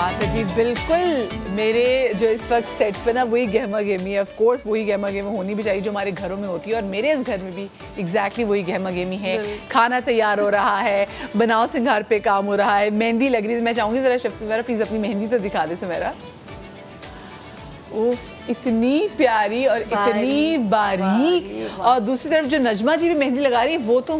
बात है जी, बिल्कुल। मेरे जो इस वक्त सेट पे ना वही गहमा गहमी है, ऑफ कोर्स वही गहमा गहमी होनी भी चाहिए जो हमारे घरों में होती है, और मेरे इस घर में भी एग्जैक्टली वही गहमा गहमी है। खाना तैयार हो रहा है, बनाओ सिंगार पे काम हो रहा है, मेहंदी लग रही है। मैं चाहूँगी ज़रा शेफ सुमेरा प्लीज़ अपनी मेहंदी तो दिखा दे सुमेरा। उफ, इतनी प्यारी और इतनी बारीक। और दूसरी तरफ जो नजमा जी भी मेहंदी लगा रही है वो तो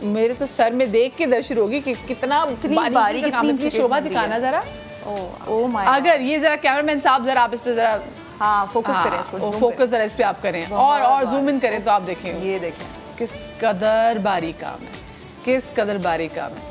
मेरे तो सर में देख के दर्शन होगी कि कितना बारीक का काम है। प्लीज शोभा दिखाना जरा। ओह माय, अगर ये जरा कैमरामैन साहब जरा आप इस पे जरा फोकस करें इसको, फोकस जरा इस पे आप करें और जूम इन करें तो आप देखें, ये देखें किस कदर बारीक काम है, किस कदर बारीक काम है।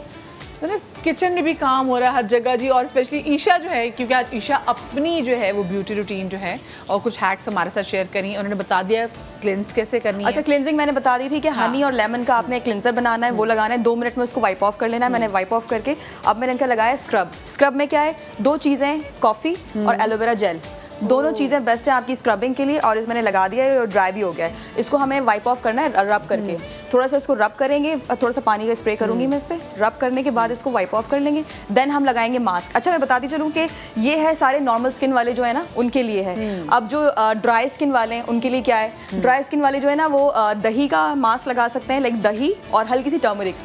मतलब किचन में भी काम हो रहा है हर जगह जी। और स्पेशली ईशा जो है, क्योंकि आज ईशा अपनी जो है वो ब्यूटी रूटीन जो है और कुछ हैक्स हमारे साथ शेयर करी, उन्होंने बता दिया क्लेंस कैसे करनी है। अच्छा, क्लेंजिंग मैंने बता दी थी कि हनी और लेमन का आपने क्लेंजर बनाना है, वो लगाना है, 2 मिनट में उसको वाइप ऑफ कर लेना है। मैंने वाइप ऑफ करके अब मैंने इनका लगाया स्क्रब। स्क्रब में क्या है, 2 चीज़ें, कॉफ़ी और एलोवेरा जेल, दोनों चीज़ें बेस्ट है आपकी स्क्रबिंग के लिए। और मैंने लगा दिया है और ड्राई भी हो गया है। इसको हमें वाइप ऑफ करना है रब करके, थोड़ा सा इसको रब करेंगे, थोड़ा सा पानी का स्प्रे करूंगी मैं इस पर। रब करने के बाद इसको वाइप ऑफ कर लेंगे, देन हम लगाएंगे मास्क। अच्छा, मैं बताती चलूँ कि ये है सारे नॉर्मल स्किन वाले जो है ना उनके लिए है। अब जो ड्राई स्किन वाले हैं उनके लिए क्या है, ड्राई स्किन वाले जो है ना वो दही का मास्क लगा सकते हैं, लाइक दही और हल्की सी टर्मरिक,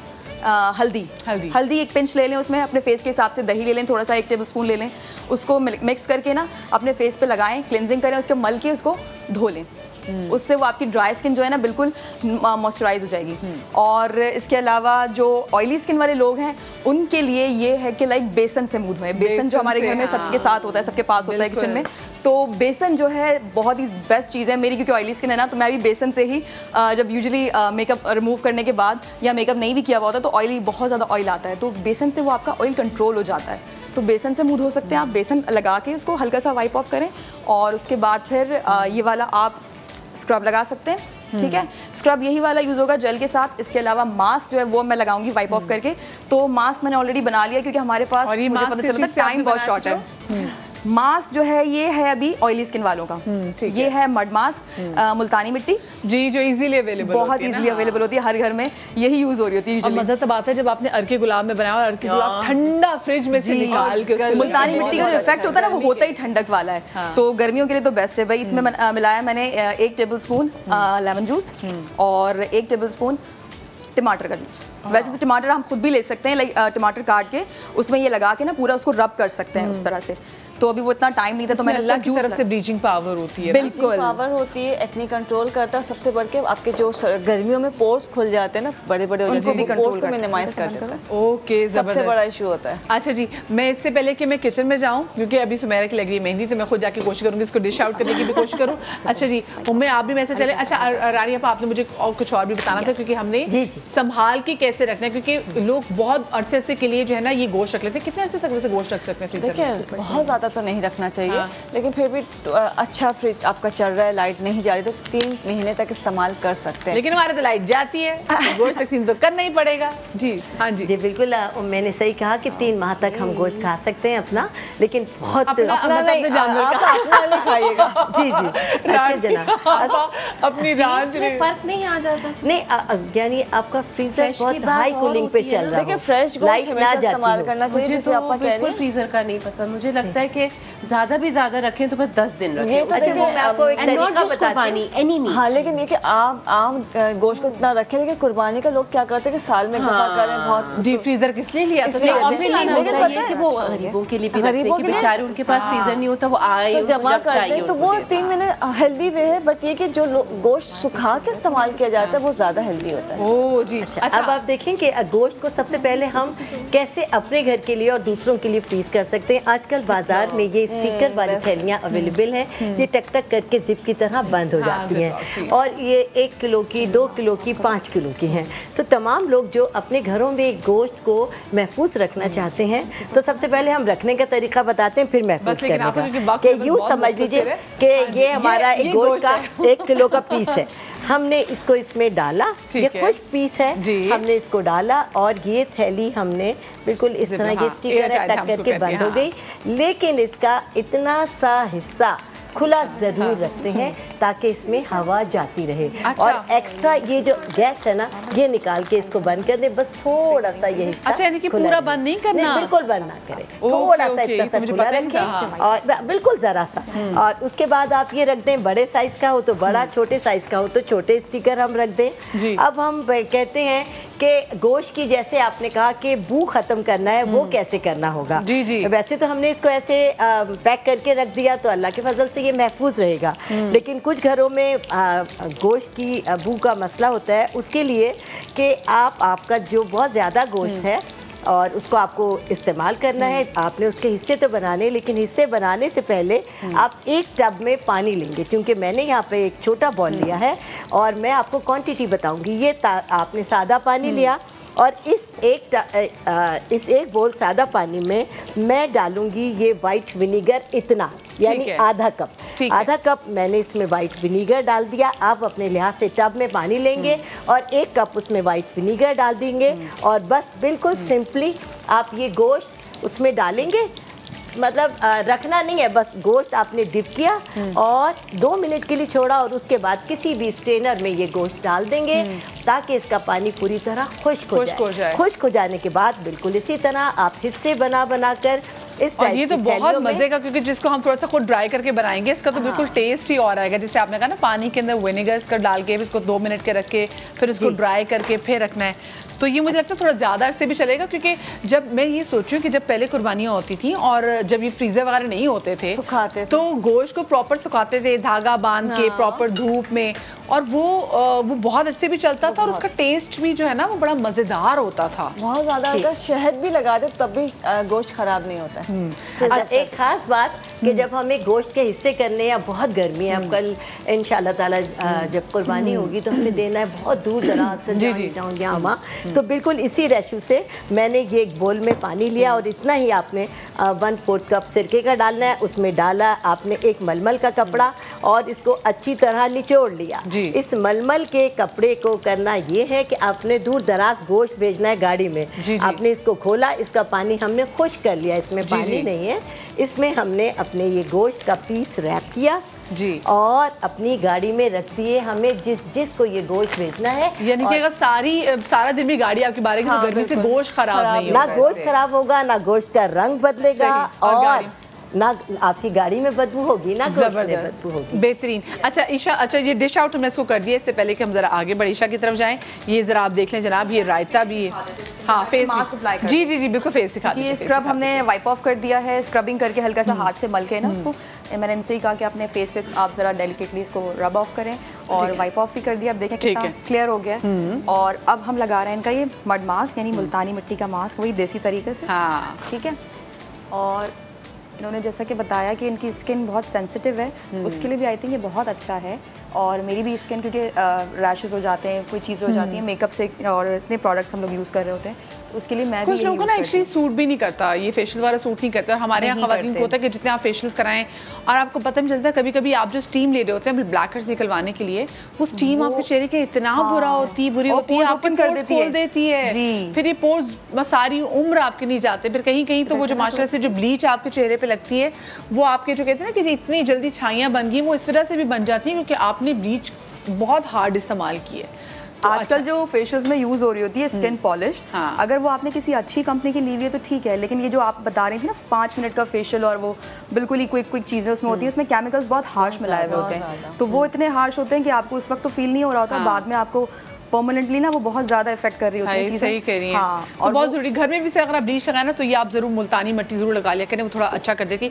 हल्दी एक पिंच ले लें, उसमें अपने फेस के हिसाब से दही ले लें, थोड़ा सा 1 टेबलस्पून ले लें, उसको मिक्स करके ना अपने फेस पे लगाएं, क्लेंजिंग करें, उसके मल के उसको धो लें। उससे वो आपकी ड्राई स्किन जो है ना बिल्कुल मॉइस्चराइज हो जाएगी। और इसके अलावा जो ऑयली स्किन वाले लोग हैं उनके लिए ये है कि लाइक बेसन से मुंह धोएं। बेसन जो हमारे घर में सबके साथ होता है, सबके पास होता है किचन में, तो बेसन जो है बहुत ही बेस्ट चीज़ है। मेरी क्योंकि ऑयली स्किन है ना, तो मैं भी बेसन से ही जब यूजुअली मेकअप रिमूव करने के बाद या मेकअप नहीं भी किया हुआ होता तो ऑयली, बहुत ज़्यादा ऑयल आता है, तो बेसन से वो आपका ऑयल कंट्रोल हो जाता है। तो बेसन से मुंह धो सकते हैं आप, बेसन लगा के उसको हल्का सा वाइप ऑफ करें और उसके बाद फिर ये वाला आप स्क्रब लगा सकते हैं। ठीक है, स्क्रब यही वाला यूज होगा जेल के साथ। इसके अलावा मास्क जो है वो मैं लगाऊंगी वाइप ऑफ करके। तो मास्क मैंने ऑलरेडी बना लिया क्योंकि हमारे पास मुझे पता चला टाइम बहुत शॉर्ट है। मास्क जो है ये है अभी ऑयली स्किन वालों का, ये है मड मास्क, मुल्तानी मिट्टी जी, जो इजीली अवेलेबल, बहुत इजीली अवेलेबल होती है, हर घर में यही यूज हो रही होती है। मजा तब आता है जब आपने अर्के गुलाब में बनाया और अर्के गुलाब ठंडा फ्रिज में से निकाल के, मुल्तानी मिट्टी का जो इफेक्ट होता है ना वो होता ही ठंडक वाला है, तो गर्मियों के लिए तो बेस्ट है भाई। इसमें मिलाया मैंने 1 टेबलस्पून लेमन जूस और 1 टेबलस्पून टमाटर का जूस। वैसे तो टमाटर हम खुद भी ले सकते हैं, लाइक टमाटर काट के उसमें ये लगा के ना पूरा उसको रब कर सकते हैं उस तरह से। तो अभी वो इतना टाइम नहीं था तो मैंने अल्लाह की तरफ से ब्लीचिंग पावर होती है, बिल्कुल पावर होती है, एक्ने कंट्रोल करता है। सबसे बढ़ के आपके जो गर्मियों में पोर्स खुल जाते हैं ना, बड़े बड़े हो जाते हैं, पोर्स को मिनिमाइज कर देता है। ओके, सबसे बड़ा इशू होता है। अच्छा जी, मैं इससे पहले कि मैं किचन में जाऊँ, क्योंकि अभी सुमेरा की लग रही है मेहंदी, तो मैं खुद जाके कोशिश करूँगी इसको डिश आउट करने की भी कोशिश करूँ। अच्छा जी, उम्मीद आप भी मैसे चले। अच्छा रानी आपने मुझे और कुछ और भी बताना था, क्योंकि हमने संभाल के कैसे रखना है, क्योंकि लोग बहुत अरसे के लिए जो है ना ये गोश्त रख लेते हैं। कितने अरसे तक वैसे गोश्त रख सकते हैं? देखिए, बहुत ज़्यादा तो नहीं रखना चाहिए, लेकिन फिर भी अच्छा फ्रिज आपका चल रहा है, लाइट नहीं जा रही, तो 3 महीने तक इस्तेमाल कर सकते हैं। लेकिन हमारे तो लाइट जाती है, गोश्त तकसीम तो करना ही पड़ेगा जी। हाँ जी जी बिल्कुल, मैंने सही कहा कि 3 माह तक हम गोश्त खा सकते हैं अपना, लेकिन बहुत अपना नहीं खाइएगा। जी जी, अच्छे जनाब, अपनी जान फर्क नहीं आ जाता। नहीं, यानी आपका फ्रीजर बहुत हाई कूलिंग पे चल रहा है। देखिए, फ्रेश गोश्त हमेशा इस्तेमाल करना चाहिए। जैसे आप कह रहे हैं, फ्रीजर का नहीं पसंद, मुझे लगता है कि ज्यादा भी ज्यादा रखें तो बस 10 दिन रखें। अच्छा, वो मैं आपको एक तरीका बताती हूं। हाँ, लेकिन ये कि आम गोश्त को इतना रखें, लेकिन कुर्बानी का लोग क्या करते हैं कि साल में एक दफा करें, बहुत डीप फ्रीजर किस लिए लिया था? लेकिन पता है कि वो गरीबों के लिए भी रखते हैं कि बेचारे उनके पास फ्रीजर नहीं होता, वो आए तो जमा करते हैं, तो वो 3 महीने हेल्दी वे है। बट ये कि जो गोश्त सुखा के इस्तेमाल किया जाता है वो ज्यादा हेल्दी होता है। ओह जी। अच्छा, अब आप देखें कि गोश्त को सबसे पहले हम कैसे अपने घर के लिए और दूसरों के लिए फ्रीज कर सकते हैं। आजकल बाजार में ये स्टिकर वाली थैलियाँ अवेलेबल हैं, ये टक टक करके जिप की तरह बंद हो जाती हैं, और ये 1 किलो की, 2 किलो की, 5 किलो की हैं। तो तमाम लोग जो अपने घरों में गोश्त को महफूज रखना चाहते हैं, तो सबसे पहले हम रखने का तरीका बताते हैं, फिर महफूज करने का। कि यूँ समझ लीजिए कि ये हमारा एक गोश्त का 1 किलो का पीस है, हमने इसको इसमें डाला, ये खुश्क पीस है, हमने इसको डाला और ये थैली हमने बिल्कुल इस तरह की स्टिकर टक करके बंद हो गई। लेकिन इसका इतना सा हिस्सा खुला ज़रूर रखते हैं ताकि इसमें हवा जाती रहे। और एक्स्ट्रा ये जो गैस है ना, ये निकाल के इसको बंद कर दे, बस थोड़ा सा ये हिस्सा। अच्छा, यानी कि पूरा बंद नहीं करना? बिल्कुल बंद ना करें, थोड़ा सा इतना सा खुला रखें और बिल्कुल ज़रा सा। और उसके बाद आप ये रख दें, बड़े साइज़ का हो तो बड़ा, छोटे साइज़ का हो तो छोटे स्टिकर हम रख दें। अब हम कहते हैं कि गोश्त की, जैसे आपने कहा कि बू ख़त्म करना है, वो कैसे करना होगा। जी जी। वैसे तो हमने इसको ऐसे पैक करके रख दिया तो अल्लाह के फजल से ये महफूज रहेगा, लेकिन कुछ घरों में गोश्त की बू का मसला होता है, उसके लिए कि आपका जो बहुत ज़्यादा गोश्त है और उसको आपको इस्तेमाल करना है, आपने उसके हिस्से तो बनाने, लेकिन हिस्से बनाने से पहले आप एक टब में पानी लेंगे, क्योंकि मैंने यहाँ पे एक छोटा बॉल लिया है और मैं आपको क्वांटिटी बताऊंगी। ये आपने सादा पानी लिया और इस एक बोल सादा पानी में मैं डालूंगी ये वाइट विनीगर इतना, यानी आधा कप मैंने इसमें वाइट विनीगर डाल दिया। आप अपने लिहाज से टब में पानी लेंगे और 1 कप उसमें वाइट विनीगर डाल देंगे और बस बिल्कुल सिंपली आप ये गोश्त उसमें डालेंगे। मतलब रखना नहीं है, बस गोश्त आपने डिप किया और 2 मिनट के लिए छोड़ा और उसके बाद किसी भी स्ट्रेनर में ये गोश्त डाल देंगे ताकि इसका पानी पूरी तरह खुश्क हो जाए। खुश्क हो जाने के बाद बिल्कुल इसी तरह आप हिस्से बना कर इस टाइप। ये तो बहुत मजे का, क्योंकि जिसको हम थोड़ा सा खुद ड्राई करके बनाएंगे इसका तो बिल्कुल टेस्ट ही और आएगा। जैसे आपने कहा ना, पानी के अंदर विनेगर इसका डाल के इसको 2 मिनट के रख के फिर इसको ड्राई करके फिर रखना है, तो ये मुझे लगता है थोड़ा ज़्यादा अरसे भी चलेगा। क्योंकि जब मैं ये सोचूं कि जब पहले कुर्बानियाँ होती थी और जब ये फ्रीजर वगैरह नहीं होते थे, तो गोश्त को प्रॉपर सुखाते थे, धागा बांध के प्रॉपर धूप में, और वो बहुत अरसे भी चलता था और उसका टेस्ट भी जो है ना वो बड़ा मज़ेदार होता था। बहुत ज़्यादा, अगर शहद भी लगा दे तब भी गोश्त खराब नहीं होता है। एक खास बात कि जब हमें गोश्त के हिस्से करने, या बहुत गर्मी है, अब कल इंशाल्लाह ताला जब कुर्बानी होगी तो हमें देना है बहुत दूर दराज से यहाँ वहाँ, तो बिल्कुल इसी रेशो से मैंने ये एक बोल में पानी लिया और इतना ही आपने 1/4 कप सिरके का डालना है। उसमें डाला आपने एक मलमल का कपड़ा और इसको अच्छी तरह निचोड़ लिया। इस मलमल के कपड़े को करना ये है कि आपने दूर दराज गोश्त भेजना है गाड़ी में। आपने इसको खोला, इसका पानी हमने खुश्क कर लिया, इसमें पानी नहीं है, इसमें हमने अपने ये गोश्त का पीस रैप किया और अपनी गाड़ी में रख दिए। हमें जिसको ये गोश्त भेजना है, यानी कि अगर सारा दिन भी गाड़ी आपकी बारी तो गर्मी से गोश्त खराब नहीं होगा, ना गोश्त खराब होगा, ना गोश्त का रंग बदलेगा और ना आपकी गाड़ी में बदबू होगी, ना गोश्त में बदबू होगी। बेहतरीन। अच्छा ईशा, अच्छा ये डिश आउट हमने इसको कर दिया। इससे पहले कि हम जरा आगे बढ़े ईशा की तरफ जाएं, ये जरा आप देख लें जनाब, ये रायता भी है। हाँ, फेस जी जी जी बिल्कुल फेस दिखा दीजिए। ये स्क्रब हमने वाइप ऑफ कर दिया है, स्क्रबिंग करके हल्का सा हाथ से मल के ना उसको, मैंने इनसे ही कहा कि अपने फेस पे आप जरा डेलिकेटली इसको रब ऑफ करें और वाइप ऑफ भी कर दिया। अब देखें कितना क्लियर हो गया है। और अब हम लगा रहे हैं इनका ये मड मास्क, यानी मुल्तानी मिट्टी का मास्क, वही देसी तरीके से। हाँ ठीक है। और इन्होंने जैसा कि बताया कि इनकी स्किन बहुत सेंसिटिव है, उसके लिए भी आई थिंक ये बहुत अच्छा है। और मेरी भी स्किन, क्योंकि रैशेस हो जाते हैं, कोई चीज़ हो जाती है मेकअप से, और इतने प्रोडक्ट्स हम लोग यूज़ कर रहे होते हैं, उसके लिए मैं कुछ लोगों को ना एक्चुअली सूट भी नहीं करता, ये फेशियल वाला सूट नहीं करता। और हमारे यहाँ खवातीन को होता है कि जितने आप फेशियल्स कराएं और आपको पता नहीं चलता, कभी कभी आप जो स्टीम ले रहे होते हैं ब्लैकर्स निकलवाने के लिए, वो स्टीम आपके चेहरे के इतना बुरी होती है, आपके पोर्स खोल देती है, फिर ये पोर्स सारी उम्र आपके नहीं जाते। फिर कहीं कहीं तो वो जो माशाल्लाह से जो ब्लीच आपके चेहरे पे लगती है, वो आपके जो कहते हैं ना कि इतनी जल्दी छाइयाँ बन गई, वो इस वजह से भी बन जाती हैं क्योंकि आपने ब्लीच बहुत हार्ड इस्तेमाल की है। तो आजकल जो फेशियल्स में यूज हो रही होती है स्किन पॉलिश, अगर वो आपने किसी अच्छी कंपनी की ली हुई है तो ठीक है, लेकिन ये जो आप बता रही थी ना 5 मिनट का फेशियल और वो बिल्कुल ही क्विक चीज़ें उसमें होती है, उसमें केमिकल्स बहुत हार्श मिलाए हुए होते हैं, तो वो इतने हार्श होते हैं कि आपको उस वक्त तो फील नहीं हो रहा होता, बाद में आपको परमानेंटली ना वो बहुत ज्यादा इफेक्ट कर रही होती है। सही कह रही हैं। हाँ, और बहुत जरूरी घर में भी से अगर आप ब्लीच लगाए ना तो ये आप जरूर मुल्तानी मिट्टी जरूर लगा लिया करें, वो थोड़ा अच्छा कर देती है।